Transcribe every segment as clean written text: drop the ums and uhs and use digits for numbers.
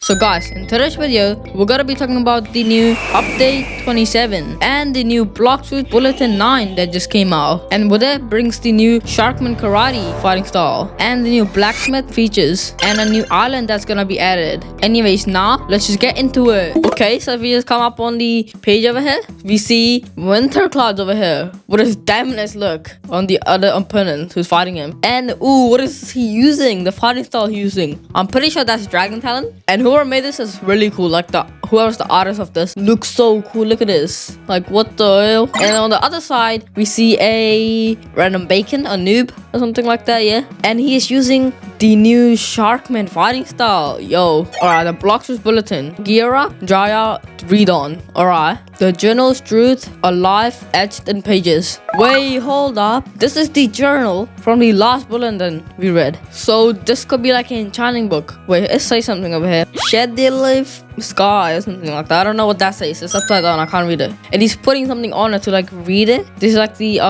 So guys, in today's video, we're gonna be talking about the new update 27 and the new Blox Bulletin 9 that just came out. And with it brings the new Sharkman Karate fighting style and the new blacksmith features and a new island that's gonna be added. Anyways, now let's just get into it. Okay, so if we just come up on the page over here, we see winter clouds over here with his damn nice look on the other opponent who's fighting him. And ooh, what is he using? The fighting style he's using. I'm pretty sure that's dragon talent. And whoever made this is really cool. Like whoever's the artist of this looks so cool. Look at this. Like what the hell? And on the other side, we see a random bacon, a noob or something like that, yeah. And he is using the new Sharkman fighting style. Yo. Alright, the Blox Bulletin. Gira, Jaya, read on. Alright. The journal's truth alive, etched in pages. Wait, hold up. This is the journal from the last bulletin we read. So this could be like an enchanting book. Wait, it says something over here. Shed the live sky or something like that. I don't know what that says. It's upside down. I can't read it. And he's putting something on it to like read it. This is like the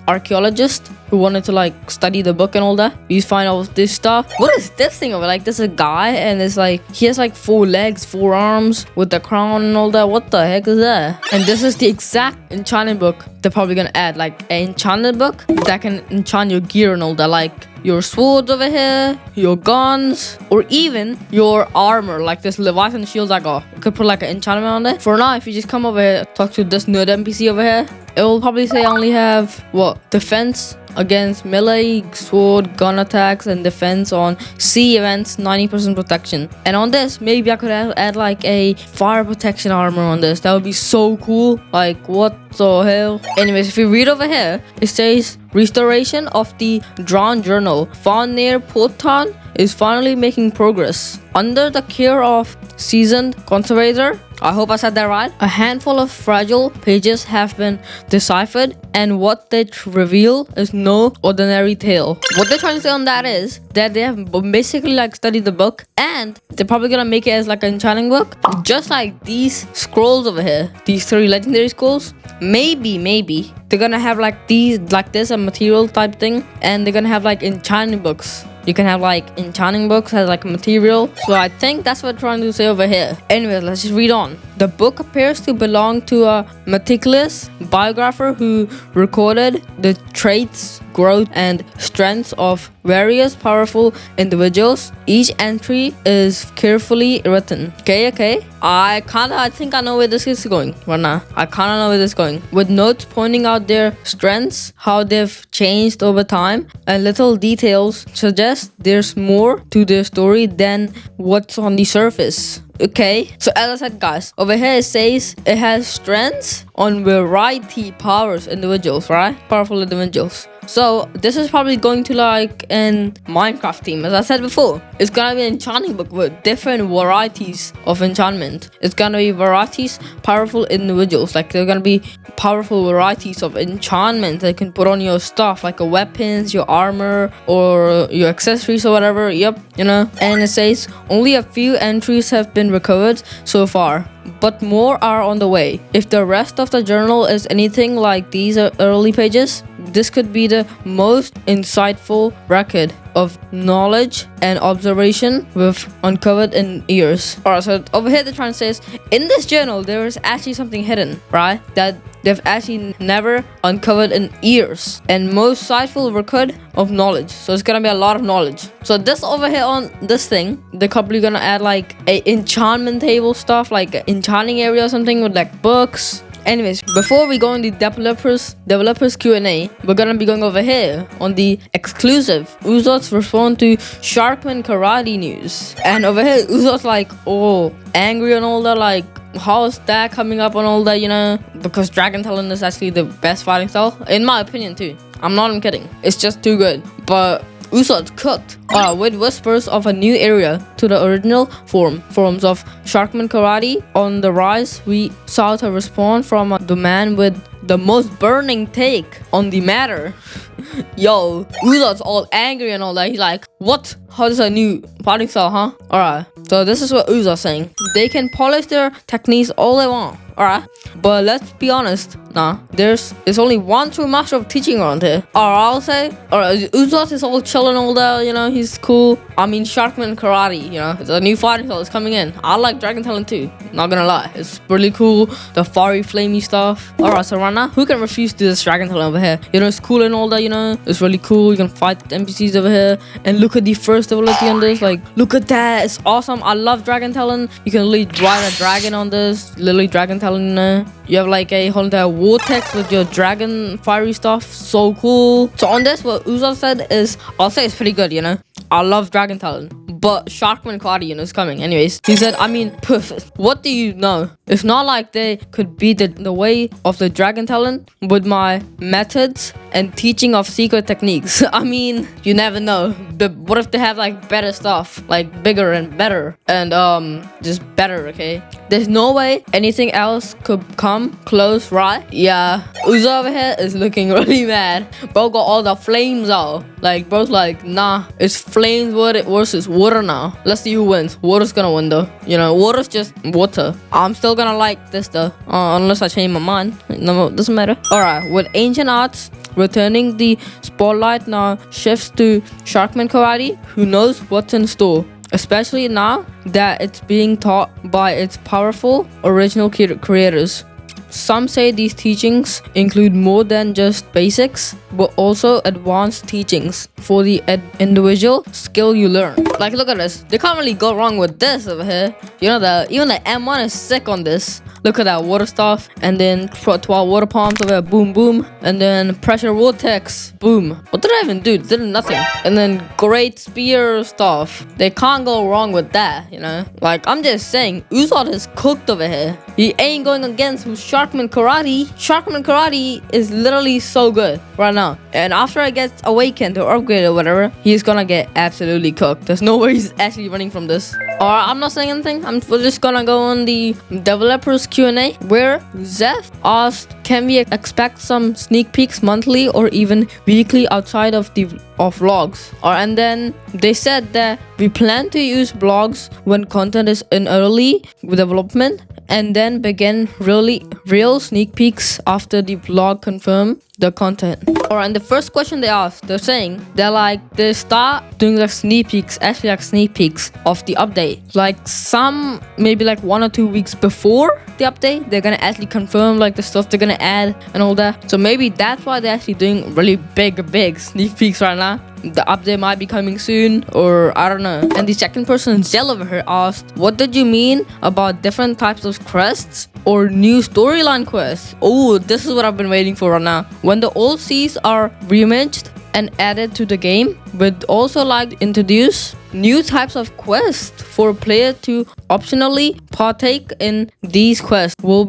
archaeologist who wanted to like study the book and all that. He's find all this stuff. What is this thing over? Like this is a guy and it's like he has like 4 legs, 4 arms with the crown and all that. What the heck is that? And this is the exact enchanted book they're probably gonna add, like an enchanted book that can enchant your gear and all that, like your swords over here, your guns, or even your armor, like this Leviathan shield I got. You could put like an enchantment on it. For now, if you just come over here, talk to this nerd NPC over here, it will probably say I only have what? Defense against melee, sword, gun attacks, and defense on sea events, 90% protection. And on this, maybe I could add like a fire protection armor on this. That would be so cool. Like what the hell? Anyways, if you read over here, it says restoration of the drawn journal found near Port Town is finally making progress. Under the care of seasoned conservator, I hope I said that right, a handful of fragile pages have been deciphered, and what they reveal is no ordinary tale. What they're trying to say on that is that they have basically like studied the book, and they're probably gonna make it as like an enchanting book, just like these scrolls over here, these 3 legendary scrolls. Maybe they're gonna have like these, like this, a material type thing, and they're gonna have like enchanting books. You can have like enchanting books as like material. So I think that's what I'm trying to say over here. Anyways, let's just read on. The book appears to belong to a meticulous biographer who recorded the traits, growth, and strengths of various powerful individuals. Each entry is carefully written. Okay. I think I know where this is going right now. I kind of know where this is going. With notes pointing out their strengths, how they've changed over time, and little details suggest there's more to their story than what's on the surface. Okay, so as I said, guys, over here it says it has strengths on variety powers individuals, right? Powerful individuals. So this is probably going to like an Minecraft theme. As I said before, it's gonna be an enchanting book with different varieties of enchantment. It's gonna be varieties, powerful individuals. Like they're gonna be powerful varieties of enchantment that you can put on your stuff, like your weapons, your armor, or your accessories or whatever. Yep, you know. And it says only a few entries have been recovered so far, but more are on the way. If the rest of the journal is anything like these early pages, this could be the most insightful record of knowledge and observation we've uncovered in years. Alright, so over here they're trying to say is, in this journal there is actually something hidden, right? That they've actually never uncovered in years, and most insightful record of knowledge. So it's gonna be a lot of knowledge. So this over here on this thing, they're probably gonna add like a enchantment table stuff, like an enchanting area or something with like books. Anyways, before we go in the developers Q&A, we're gonna be going over here on the exclusive Uzot's respond to Sharkman Karate news. And over here, Uzot's like, oh, angry and all that, like, how is that coming up and all that, you know? Because Dragon Talent is actually the best fighting style, in my opinion too. I'm not even kidding. It's just too good. But Usod's cooked with whispers of a new area to the original forms of Sharkman Karate on the rise. We saw a response from the man with the most burning take on the matter. Yo, Uzod's all angry and all that. He's like, what? How is a new fighting style, huh? Alright, so this is what Uzod's saying. They can polish their techniques all they want, alright? But let's be honest, nah, there's only one true master of teaching around here. Or I'll say, or Uzod is all chill and all that, you know, he's cool. I mean, Sharkman Karate, you know, it's a new fighting style is coming in. I like Dragon Talon too, not gonna lie. It's really cool, the fiery, flamey stuff. Alright, so right now, who can refuse to do this Dragon Talon over here? You know, it's cool and all that, you know, it's really cool. You can fight the NPCs over here. And look at the first ability on this, like, look at that, it's awesome. I love Dragon Talon. You can literally ride a dragon on this, literally Dragon Talon, you know. You have like a whole entire vortex with your dragon fiery stuff, so cool. So on this, what Uzo said is, I'll say it's pretty good, you know. I love Dragon Talon, but Sharkman Karate, you know, is coming. Anyways, he said, I mean, what do you know? It's not like they could be the way of the Dragon Talon with my methods and teaching of secret techniques. I mean, you never know. But what if they have like better stuff, like bigger and better, and just better, okay? There's no way anything else could come close, right? Yeah, Uzo over here is looking really mad. Bro got all the flames out. Like, bro's like, nah, it's flames versus water now. Let's see who wins. Water's gonna win though. You know, water's just water. I'm still gonna like this though, unless I change my mind. No, doesn't matter. Alright, with ancient arts returning, the spotlight now shifts to Sharkman Karate. Who knows what's in store? Especially now that it's being taught by its powerful original creators. Some say these teachings include more than just basics, but also advanced teachings for the individual skill you learn. Like, look at this. They can't really go wrong with this over here. You know, even the M1 is sick on this. Look at that water stuff, and then 12 water palms over there, boom, boom, and then pressure vortex, boom. What did I even do? Did nothing. And then great spear stuff. They can't go wrong with that, you know. Like, I'm just saying, Usopp is cooked over here. He ain't going against Sharkman Karate. Sharkman Karate is literally so good right now. And after it gets awakened or upgraded or whatever, he's gonna get absolutely cooked. There's no way he's actually running from this. Or I'm not saying anything. We're just gonna go on the developers Q&A, where Zeph asked, can we expect some sneak peeks monthly or even weekly outside of vlogs? And then they said that we plan to use blogs when content is in early development, and then begin real sneak peeks after the vlog confirm the content. And the first question they asked, they start doing like sneak peeks, actually like sneak peeks of the update. Like some, maybe like 1 or 2 weeks before the update, they're gonna actually confirm like the stuff they're gonna add and all that. So maybe that's why they're actually doing really big sneak peeks right now. The update might be coming soon, or I don't know. And the second person, Zell over here, asked, what did you mean about different types of quests or new storyline quests? Oh, this is what I've been waiting for right now. When the old seas are reimaged and added to the game, we'd also like to introduce new types of quests for a player to optionally partake in. These quests will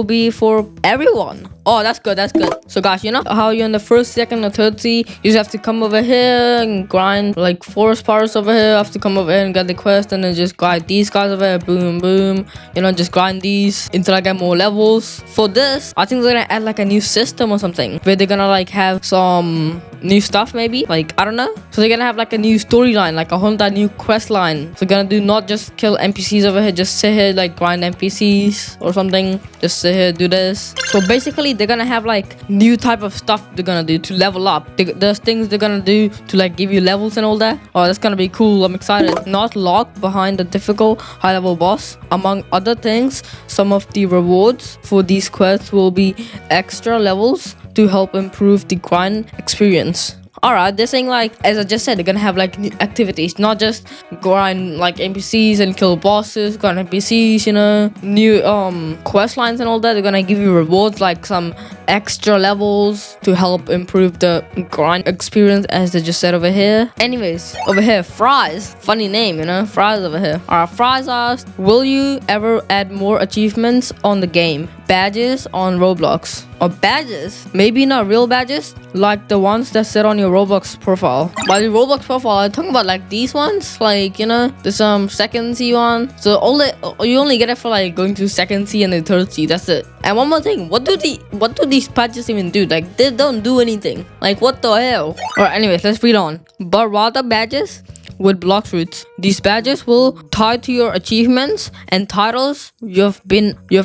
be for everyone. Oh, that's good, that's good. So guys, you know how you're in the first, second, or third sea, you just have to come over here and grind like forest parts over here. Have to come over here and get the quest, and then just grind these guys over here, boom, boom. You know, just grind these until I get more levels. For this, I think they're gonna add like a new system or something, where they're gonna like have some new stuff maybe, like I don't know. So they're gonna have like a new storyline, like a whole new quest line. So they're gonna do not just kill NPCs over here, just sit here like grind NPCs or something, just sit here, do this. So basically they're gonna have like new type of stuff they're gonna do to level up. There's things they're gonna do to like give you levels and all that. Oh, that's gonna be cool. I'm excited. Not locked behind a difficult high level boss. Among other things, some of the rewards for these quests will be extra levels to help improve the grind experience. Alright, they're saying like, as I just said, they're gonna have like new activities, not just grind like NPCs and kill bosses, grind NPCs, you know, new quest lines and all that. They're gonna give you rewards like some extra levels to help improve the grind experience, as they just said over here. Anyways, over here, Fries, funny name, you know, Fries over here. Alright, Fries asked, will you ever add more achievements on the game? Badges on Roblox. Or badges, maybe not real badges, like the ones that sit on your Roblox profile. By the Roblox profile, I'm talking about like these ones, like, you know, the second C one. So you only get it for like going to second C and the third C. That's it. And one more thing, what do these badges even do? Like, they don't do anything. Like, what the hell? Alright, anyways, let's read on. But rather badges with Blox roots. These badges will tie to your achievements and titles you've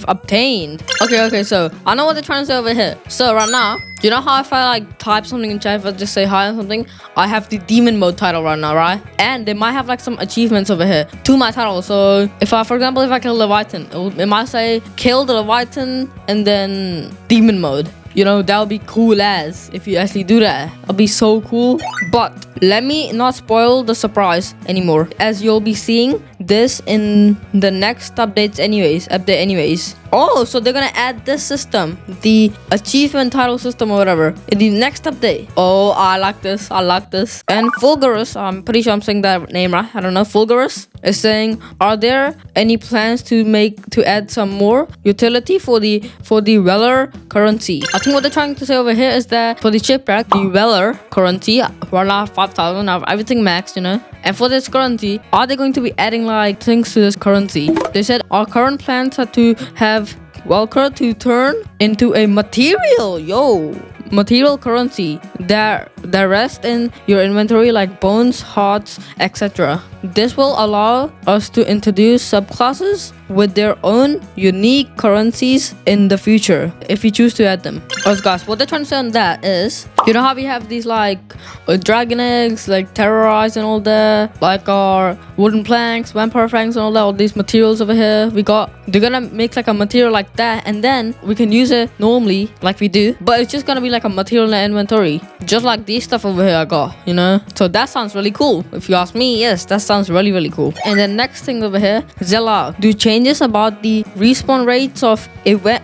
obtained. Okay, so I know what they're trying to say over here. So right now, You know how if I like type something in chat, if I just say hi or something, I have the demon mode title right now, right? And they might have like some achievements over here to my title. So if I, for example, if I kill Leviathan, it might say kill the Leviathan and then demon mode. You know, that would be cool as if you actually do that. It'll be so cool. But let me not spoil the surprise anymore, as you'll be seeing this in the next update anyways. Oh, so they're gonna add this system, the achievement title system or whatever, in the next update. Oh, I like this. And Fulgurus, I'm pretty sure I'm saying that name right. I don't know. Fulgurus is saying, are there any plans to add some more utility for the Weller currency? I think what they're trying to say over here is that for the shipwreck, the Weller currency, we're now 5,000, now everything maxed, you know. And for this currency, are they going to be adding like things to this currency? They said our current plans are to have Welker to turn into a material currency that rest in your inventory like bones, hearts, etc. This will allow us to introduce subclasses with their own unique currencies in the future if we choose to add them. Alright guys, what they're trying to say on that is, you know how we have these like dragon eggs, like terrorize and all that, like our wooden planks, vampire planks and all that, all these materials over here they're gonna make like a material like that, and then we can use it normally like we do, but it's just gonna be like a material in the inventory, just like these stuff over here I got, you know. So that sounds really cool. If you ask me, yes, that sounds really cool. And the next thing over here, Zella, do changes about the respawn rates of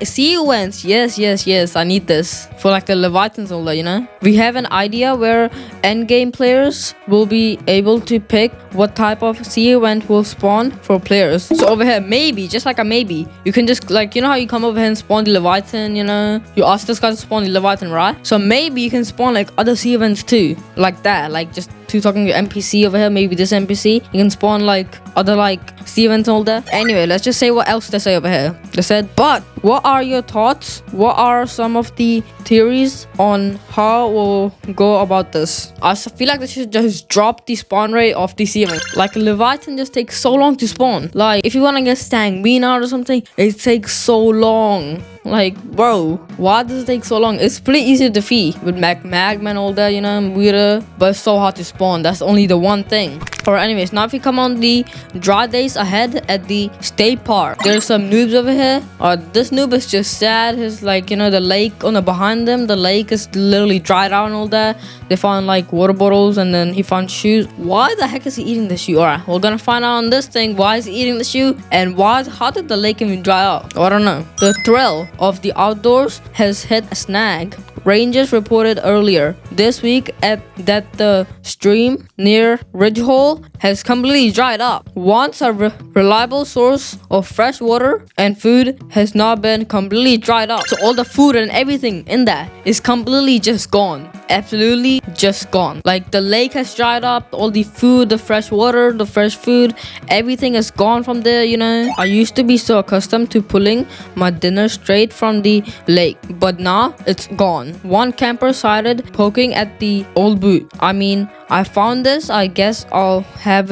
sea events. Yes, I need this for like the Leviathans and all that, you know. We have an idea where endgame players will be able to pick what type of sea event will spawn for players. So over here, maybe, just like a maybe, you can just like, you know how you come over here and spawn the Leviathan, you know, you ask this guy to spawn the Leviathan, right? So maybe you can spawn like other sea events too, like that, like just talking to NPC over here, maybe this NPC, you can spawn like other like sea events and all that. Anyway, let's just say what else they say over here. They said, but what are your thoughts? What are some of the theories on how we'll go about this? I feel like they should just drop the spawn rate of the sea event. Like Leviathan just takes so long to spawn. Like if you want to get Stangbean out or something, it takes so long. Like, bro, why does it take so long? It's pretty easy to defeat with magma and all that, you know, weirder, but it's so hard to spawn. That's only the one thing. Alright, anyways, now if you come on the dry days ahead at the state park, there's some noobs over here. This noob is just sad. His like, you know, the lake on the behind them, the lake is literally dried out and all that. They found like water bottles and then he found shoes. Why the heck is he eating the shoe? Alright, we're gonna find out on this thing. Why is he eating the shoe and how did the lake even dry out? I don't know. The thrill of the outdoors has hit a snag. Rangers reported earlier this week that the stream near Ridgehole has completely dried up. Once a reliable source of fresh water and food has now been completely dried up. So all the food and everything in that is completely just gone. Absolutely just gone. Like the lake has dried up, all the food, the fresh water, the fresh food, everything is gone from there, you know. I used to be so accustomed to pulling my dinner straight from the lake, but now it's gone. One camper cited poking at the old boot. I mean, I found this, I guess I'll have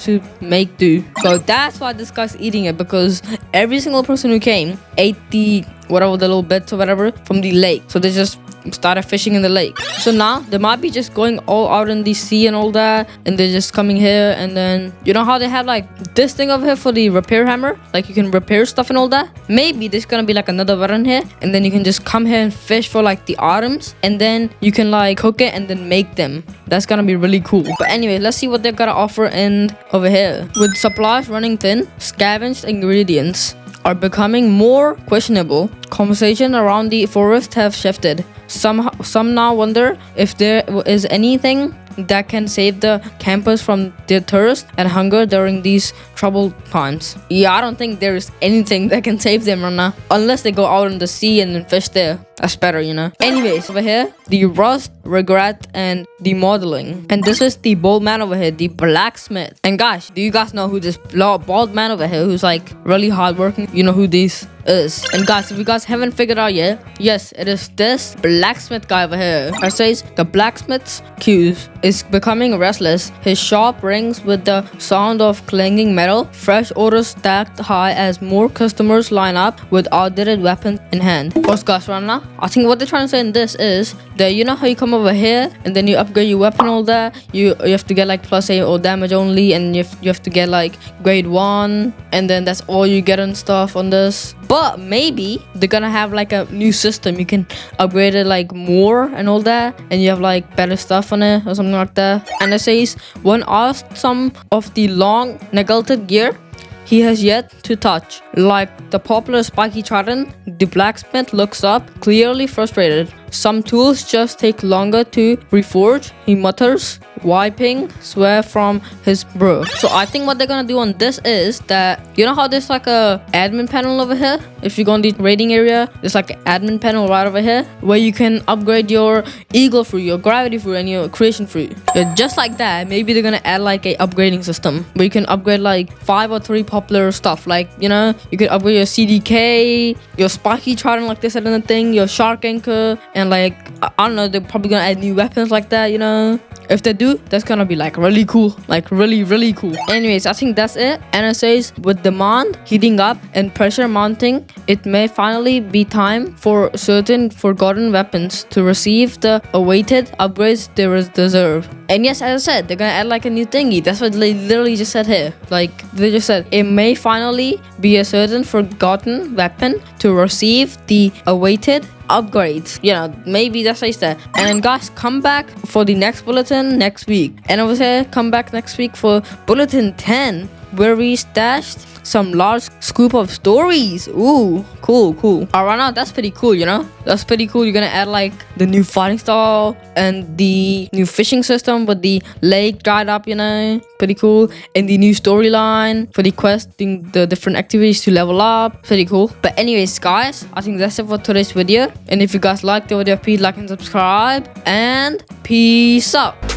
to make do. So that's why this guy's eating it, because every single person who came ate the whatever, the little bits or whatever from the lake. So they just started fishing in the lake. So now they might be just going all out in the sea and all that, and they're just coming here. And then you know how they have like this thing over here for the repair hammer, like you can repair stuff and all that. Maybe there's gonna be like another button here, and then you can just come here and fish for like the items, and then you can like cook it and then make them. That's gonna be really cool. But anyway, let's see what they're gonna offer in over here. With supplies running thin, scavenged ingredients are becoming more questionable. Conversation around the forest have shifted. Some now wonder if there is anything that can save the campers from their thirst and hunger during these troubled times. Yeah, I don't think there is anything that can save them right now, unless they go out in the sea and then fish there. That's better, you know. Anyways, over here, the rust, regret, and the modeling. And this is the bald man over here, the blacksmith. And guys, do you guys know who this bald man over here, who's like really hardworking? You know who these is. And guys, if you guys haven't figured out yet, yes, it is this blacksmith guy over here. It says the blacksmith's queues is becoming restless. His shop rings with the sound of clanging metal, fresh orders stacked high as more customers line up with outdated weapons in hand. What's guys right now? I think what they're trying to say in this is that you know how you come over here and then you upgrade your weapon, all that. You have to get like plus 8 or damage only, and you have to get like grade 1, and then that's all you get and stuff on this. But maybe they're gonna have like a new system. You can upgrade it like more and all that, and you have like better stuff on it or something like that. And it says when asked some of the long neglected gear he has yet to touch, like the popular spiky trident, the blacksmith looks up, clearly frustrated. Some tools just take longer to reforge, he mutters, wiping sweat from his brow. So I think what they're gonna do on this is that, you know how there's like a admin panel over here? If you go in the raiding area, there's like an admin panel right over here where you can upgrade your eagle fruit, your gravity fruit, and your creation fruit. Yeah, just like that, maybe they're gonna add like a upgrading system where you can upgrade like 5 or 3 popular stuff. Like, you know, you could upgrade your CDK, your spiky trident like this and thing, your shark anchor, and like, I don't know, they're probably gonna add new weapons like that, you know. If they do, that's gonna be like really cool, like really cool. Anyways, I think that's it. And it says with demand heating up and pressure mounting, it may finally be time for certain forgotten weapons to receive the awaited upgrades they deserve. And yes, as I said, they're gonna add like a new thingy. That's what they literally just said here. Like, they just said it may finally be a certain forgotten weapon to receive the awaited upgrades. You know, maybe that's what I said. And guys, come back for the next bulletin next week. And over here, come back next week for bulletin 10, where we stashed some large scoop of stories. Ooh, cool. Alright, now that's pretty cool, you know. That's pretty cool. You're gonna add like the new fighting style and the new fishing system with the lake dried up, you know, pretty cool. And the new storyline for the quest, the different activities to level up, pretty cool. But anyways, guys, I think that's it for today's video. And if you guys liked the video, please like and subscribe, and peace out.